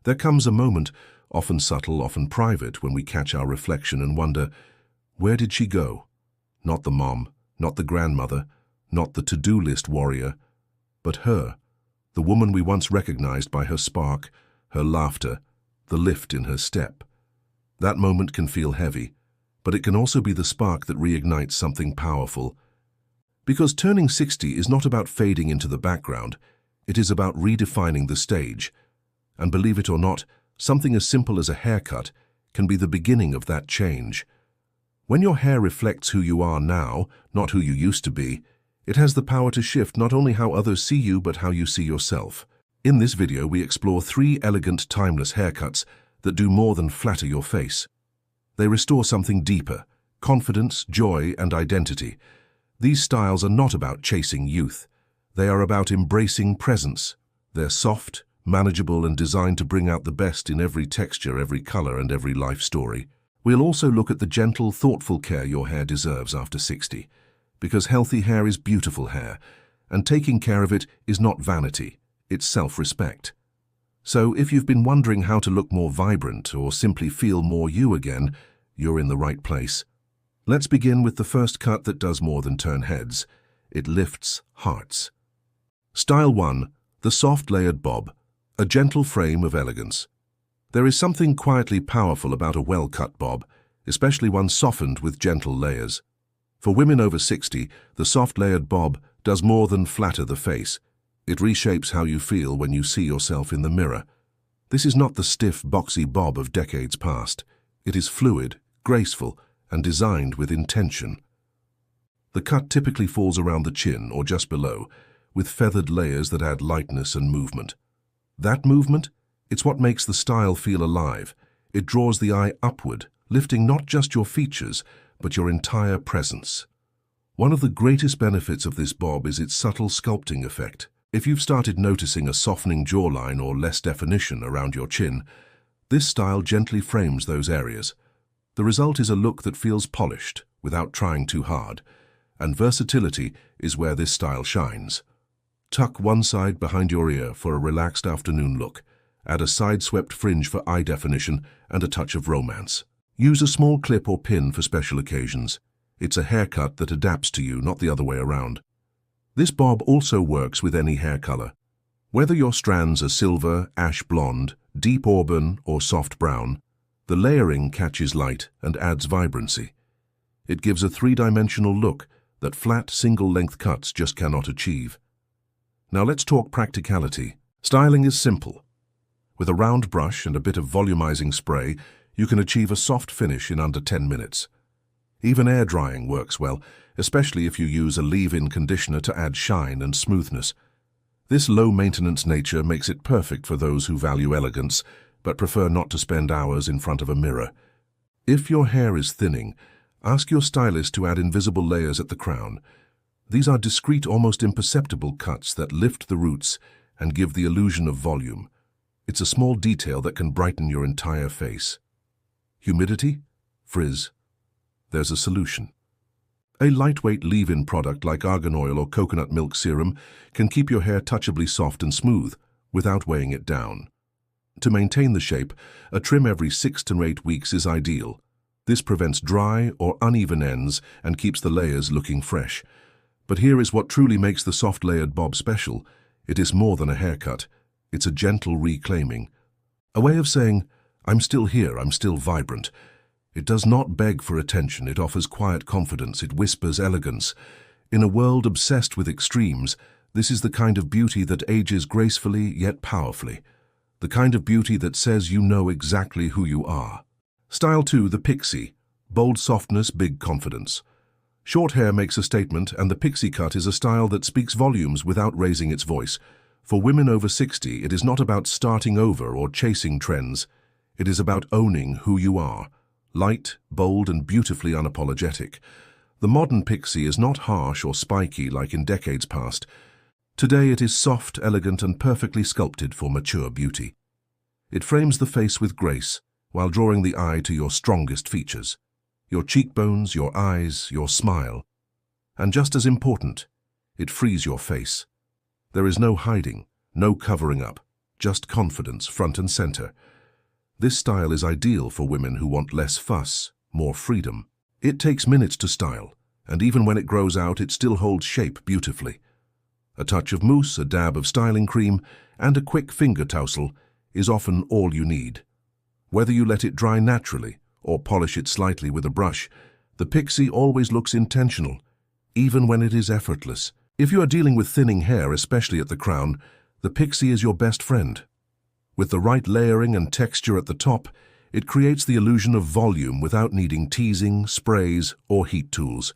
There comes a moment, often subtle, often private, when we catch our reflection and wonder, where did she go? Not the mom, not the grandmother, not the to-do list warrior, but her, the woman we once recognized by her spark, her laughter, the lift in her step. That moment can feel heavy, but it can also be the spark that reignites something powerful. Because turning 60 is not about fading into the background, it is about redefining the stage. And believe it or not, something as simple as a haircut can be the beginning of that change. When your hair reflects who you are now, not who you used to be, it has the power to shift not only how others see you, but how you see yourself. In this video, we explore 3 elegant, timeless haircuts that do more than flatter your face. They restore something deeper: confidence, joy, and identity. These styles are not about chasing youth. They are about embracing presence. They're soft, manageable, and designed to bring out the best in every texture, every color, and every life story. We'll also look at the gentle, thoughtful care your hair deserves after 60. Because healthy hair is beautiful hair, and taking care of it is not vanity, it's self-respect. So if you've been wondering how to look more vibrant or simply feel more you again, you're in the right place. Let's begin with the first cut that does more than turn heads. It lifts hearts. Style 1, the soft layered bob, a gentle frame of elegance. There is something quietly powerful about a well-cut bob, especially one softened with gentle layers. For women over 60, the soft layered bob does more than flatter the face. It reshapes how you feel when you see yourself in the mirror. This is not the stiff, boxy bob of decades past. It is fluid, graceful, and designed with intention. The cut typically falls around the chin or just below, with feathered layers that add lightness and movement. That movement? It's what makes the style feel alive. It draws the eye upward, lifting not just your features, but your entire presence. One of the greatest benefits of this bob is its subtle sculpting effect. If you've started noticing a softening jawline or less definition around your chin, this style gently frames those areas. The result is a look that feels polished, without trying too hard, and versatility is where this style shines. Tuck one side behind your ear for a relaxed afternoon look. Add a side-swept fringe for eye definition and a touch of romance. Use a small clip or pin for special occasions. It's a haircut that adapts to you, not the other way around. This bob also works with any hair color. Whether your strands are silver, ash blonde, deep auburn, or soft brown, the layering catches light and adds vibrancy. It gives a 3-dimensional look that flat, single-length cuts just cannot achieve. Now let's talk practicality. Styling is simple. With a round brush and a bit of volumizing spray, you can achieve a soft finish in under 10 minutes. Even air drying works well, especially if you use a leave-in conditioner to add shine and smoothness. This low-maintenance nature makes it perfect for those who value elegance, but prefer not to spend hours in front of a mirror. If your hair is thinning, ask your stylist to add invisible layers at the crown. These are discreet, almost imperceptible cuts that lift the roots and give the illusion of volume. It's a small detail that can brighten your entire face. Humidity? Frizz? There's a solution. A lightweight leave-in product like argan oil or coconut milk serum can keep your hair touchably soft and smooth without weighing it down. To maintain the shape, a trim every 6 to 8 weeks is ideal. This prevents dry or uneven ends and keeps the layers looking fresh. But here is what truly makes the soft layered bob special. It is more than a haircut. It's a gentle reclaiming. A way of saying, I'm still here, I'm still vibrant. It does not beg for attention, it offers quiet confidence, it whispers elegance. In a world obsessed with extremes, this is the kind of beauty that ages gracefully yet powerfully. The kind of beauty that says you know exactly who you are. Style 2, the pixie. Bold softness, big confidence. Short hair makes a statement, and the pixie cut is a style that speaks volumes without raising its voice. For women over 60, it is not about starting over or chasing trends. It is about owning who you are. Light, bold, and beautifully unapologetic. The modern pixie is not harsh or spiky like in decades past. Today it is soft, elegant, and perfectly sculpted for mature beauty. It frames the face with grace, while drawing the eye to your strongest features. Your cheekbones, your eyes, your smile. And just as important, it frees your face. There is no hiding, no covering up, just confidence front and center. This style is ideal for women who want less fuss, more freedom. It takes minutes to style, and even when it grows out, it still holds shape beautifully. A touch of mousse, a dab of styling cream, and a quick finger tousle is often all you need. Whether you let it dry naturally or polish it slightly with a brush, the pixie always looks intentional, even when it is effortless. If you are dealing with thinning hair, especially at the crown, the pixie is your best friend. With the right layering and texture at the top, it creates the illusion of volume without needing teasing, sprays, or heat tools.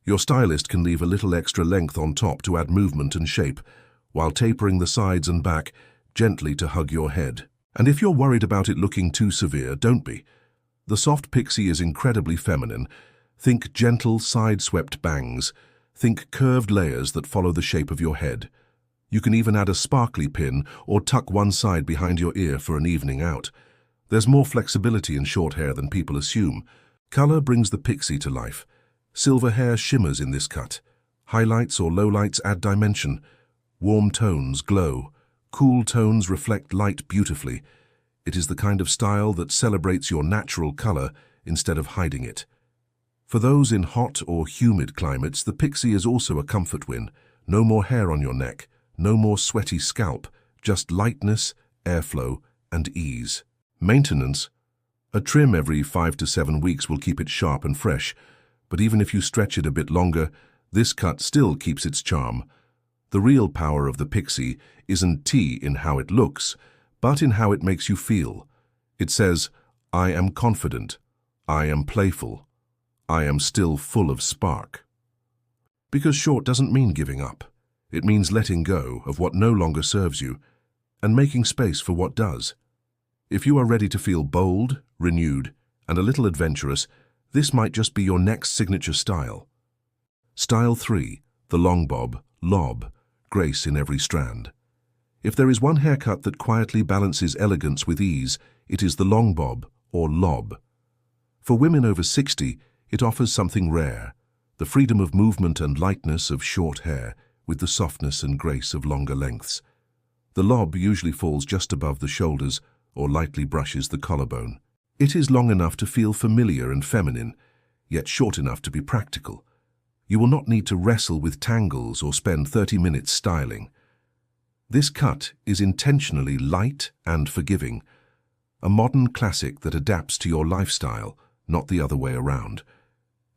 Your stylist can leave a little extra length on top to add movement and shape, while tapering the sides and back gently to hug your head. And if you're worried about it looking too severe, don't be. The soft pixie is incredibly feminine. Think gentle, side-swept bangs. Think curved layers that follow the shape of your head. You can even add a sparkly pin or tuck one side behind your ear for an evening out. There's more flexibility in short hair than people assume. Color brings the pixie to life. Silver hair shimmers in this cut. Highlights or lowlights add dimension. Warm tones glow. Cool tones reflect light beautifully. It is the kind of style that celebrates your natural color instead of hiding it. For those in hot or humid climates, the pixie is also a comfort win. No more hair on your neck, no more sweaty scalp, just lightness, airflow, and ease. Maintenance. A trim every 5 to 7 weeks will keep it sharp and fresh, but even if you stretch it a bit longer, this cut still keeps its charm. The real power of the pixie isn't in how it looks, but in how it makes you feel. It says, I am confident, I am playful, I am still full of spark. Because short doesn't mean giving up. It means letting go of what no longer serves you and making space for what does. If you are ready to feel bold, renewed, and a little adventurous, this might just be your next signature style. Style 3, the long bob, lob, grace in every strand. If there is one haircut that quietly balances elegance with ease, it is the long bob, or lob. For women over 60, it offers something rare, the freedom of movement and lightness of short hair, with the softness and grace of longer lengths. The lob usually falls just above the shoulders or lightly brushes the collarbone. It is long enough to feel familiar and feminine, yet short enough to be practical. You will not need to wrestle with tangles or spend 30 minutes styling. This cut is intentionally light and forgiving, a modern classic that adapts to your lifestyle, not the other way around.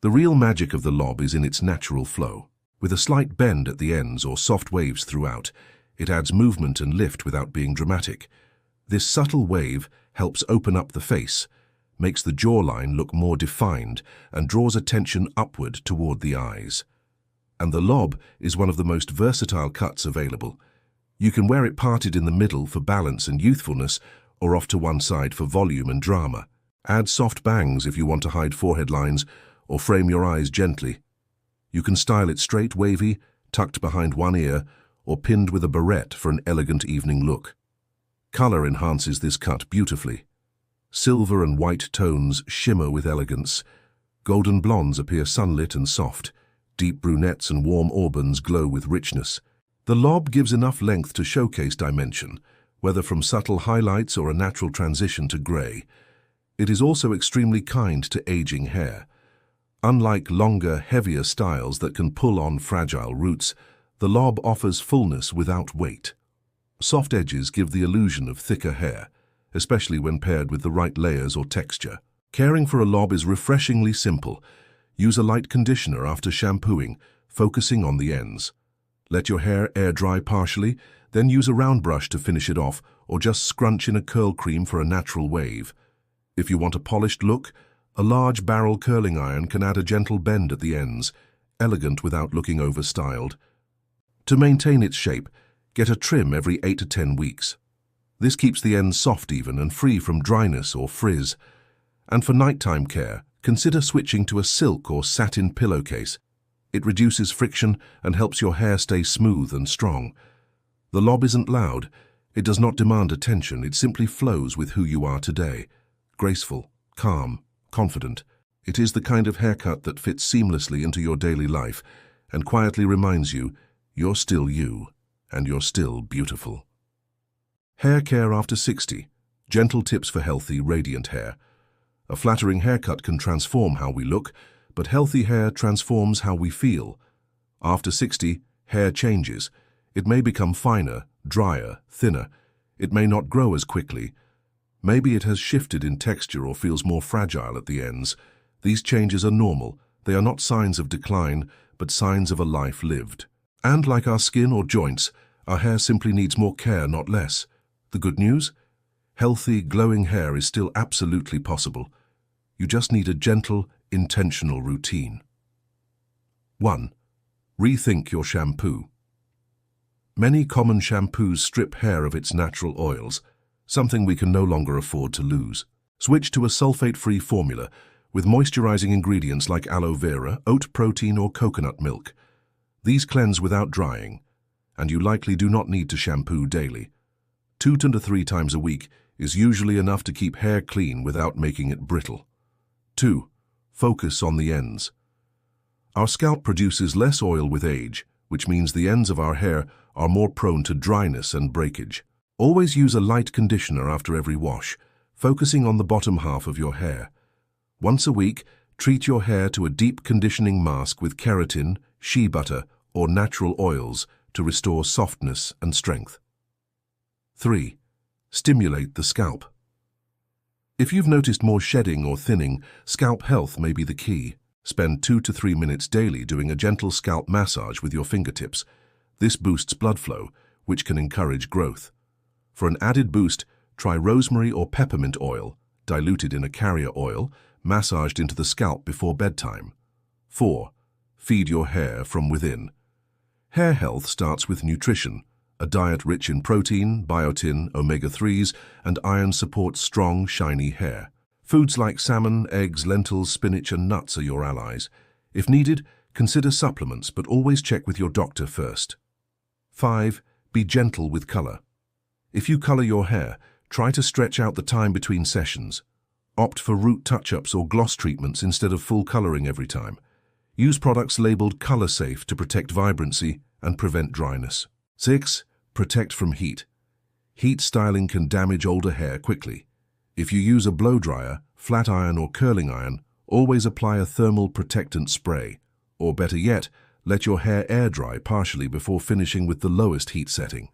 The real magic of the lob is in its natural flow. With a slight bend at the ends or soft waves throughout, it adds movement and lift without being dramatic. This subtle wave helps open up the face, makes the jawline look more defined, and draws attention upward toward the eyes. And the lob is one of the most versatile cuts available. You can wear it parted in the middle for balance and youthfulness, or off to one side for volume and drama. Add soft bangs if you want to hide forehead lines or frame your eyes gently. You can style it straight, wavy, tucked behind one ear, or pinned with a barrette for an elegant evening look. Color enhances this cut beautifully. Silver and white tones shimmer with elegance. Golden blondes appear sunlit and soft. Deep brunettes and warm auburns glow with richness. The lob gives enough length to showcase dimension, whether from subtle highlights or a natural transition to gray. It is also extremely kind to aging hair. Unlike longer, heavier styles that can pull on fragile roots, the lob offers fullness without weight. Soft edges give the illusion of thicker hair, especially when paired with the right layers or texture. Caring for a lob is refreshingly simple. Use a light conditioner after shampooing, focusing on the ends. Let your hair air dry partially, then use a round brush to finish it off, or just scrunch in a curl cream for a natural wave. If you want a polished look, a large barrel curling iron can add a gentle bend at the ends, elegant without looking overstyled. To maintain its shape, get a trim every 8 to 10 weeks. This keeps the ends soft even and free from dryness or frizz. And for nighttime care, consider switching to a silk or satin pillowcase. It reduces friction and helps your hair stay smooth and strong. The lob isn't loud. It does not demand attention. It simply flows with who you are today. Graceful, calm, confident. It is the kind of haircut that fits seamlessly into your daily life and quietly reminds you you're still you and you're still beautiful. Hair care after 60. Gentle tips for healthy, radiant hair. A flattering haircut can transform how we look, but healthy hair transforms how we feel. After 60, hair changes. It may become finer, drier, thinner. It may not grow as quickly. Maybe it has shifted in texture or feels more fragile at the ends. These changes are normal. They are not signs of decline, but signs of a life lived. And like our skin or joints, our hair simply needs more care, not less. The good news? Healthy, glowing hair is still absolutely possible. You just need a gentle, intentional routine. 1. Rethink your shampoo. Many common shampoos strip hair of its natural oils, something we can no longer afford to lose. Switch to a sulfate-free formula with moisturizing ingredients like aloe vera, oat protein, or coconut milk. These cleanse without drying, and you likely do not need to shampoo daily. 2 to 3 times a week is usually enough to keep hair clean without making it brittle. 2. Focus on the ends. Our scalp produces less oil with age, which means the ends of our hair are more prone to dryness and breakage. Always use a light conditioner after every wash, focusing on the bottom half of your hair. Once a week, treat your hair to a deep conditioning mask with keratin, shea butter, or natural oils to restore softness and strength. 3. Stimulate the scalp. If you've noticed more shedding or thinning, scalp health may be the key. Spend 2 to 3 minutes daily doing a gentle scalp massage with your fingertips. This boosts blood flow, which can encourage growth. For an added boost, try rosemary or peppermint oil, diluted in a carrier oil, massaged into the scalp before bedtime. 4. Feed your hair from within. Hair health starts with nutrition. A diet rich in protein, biotin, omega-3s, and iron supports strong, shiny hair. Foods like salmon, eggs, lentils, spinach, and nuts are your allies. If needed, consider supplements, but always check with your doctor first. 5. Be gentle with color. If you color your hair, try to stretch out the time between sessions. Opt for root touch-ups or gloss treatments instead of full coloring every time. Use products labeled color safe to protect vibrancy and prevent dryness. 6. Protect from heat. Heat styling can damage older hair quickly. If you use a blow dryer, flat iron, or curling iron, always apply a thermal protectant spray. Or better yet, let your hair air dry partially before finishing with the lowest heat setting.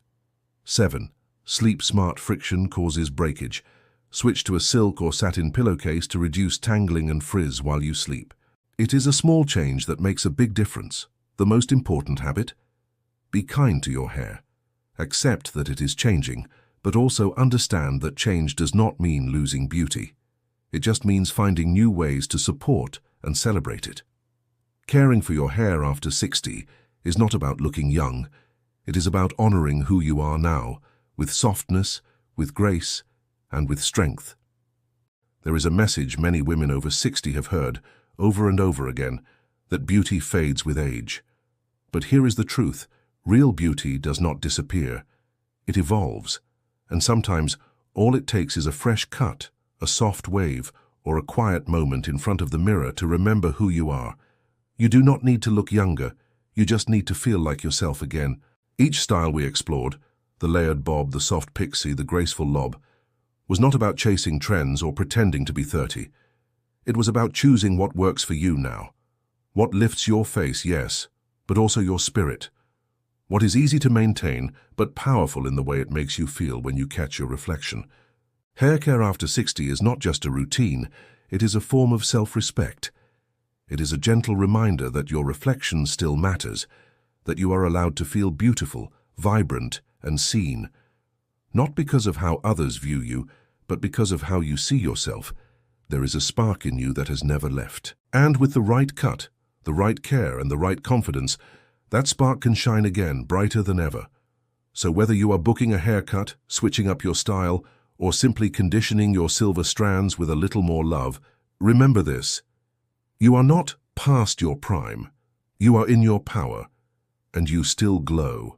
7. Sleep smart friction causes breakage. Switch to a silk or satin pillowcase to reduce tangling and frizz while you sleep. It is a small change that makes a big difference. The most important habit? Be kind to your hair. Accept that it is changing, but also understand that change does not mean losing beauty. It just means finding new ways to support and celebrate it. Caring for your hair after 60 is not about looking young. It is about honoring who you are now, with softness, with grace, and with strength. There is a message many women over 60 have heard, over and over again, that beauty fades with age. But here is the truth. Real beauty does not disappear. It evolves. And sometimes all it takes is a fresh cut, a soft wave, or a quiet moment in front of the mirror to remember who you are. You do not need to look younger. You just need to feel like yourself again. Each style we explored, the layered bob, the soft pixie, the graceful lob, was not about chasing trends or pretending to be 30. It was about choosing what works for you now. What lifts your face, yes, but also your spirit. What is easy to maintain, but powerful in the way it makes you feel when you catch your reflection. Hair care after 60 is not just a routine, it is a form of self-respect. It is a gentle reminder that your reflection still matters, that you are allowed to feel beautiful, vibrant, and seen. Not because of how others view you, but because of how you see yourself. There is a spark in you that has never left. And with the right cut, the right care, and the right confidence, that spark can shine again, brighter than ever. So whether you are booking a haircut, switching up your style, or simply conditioning your silver strands with a little more love, remember this. You are not past your prime. You are in your power, and you still glow.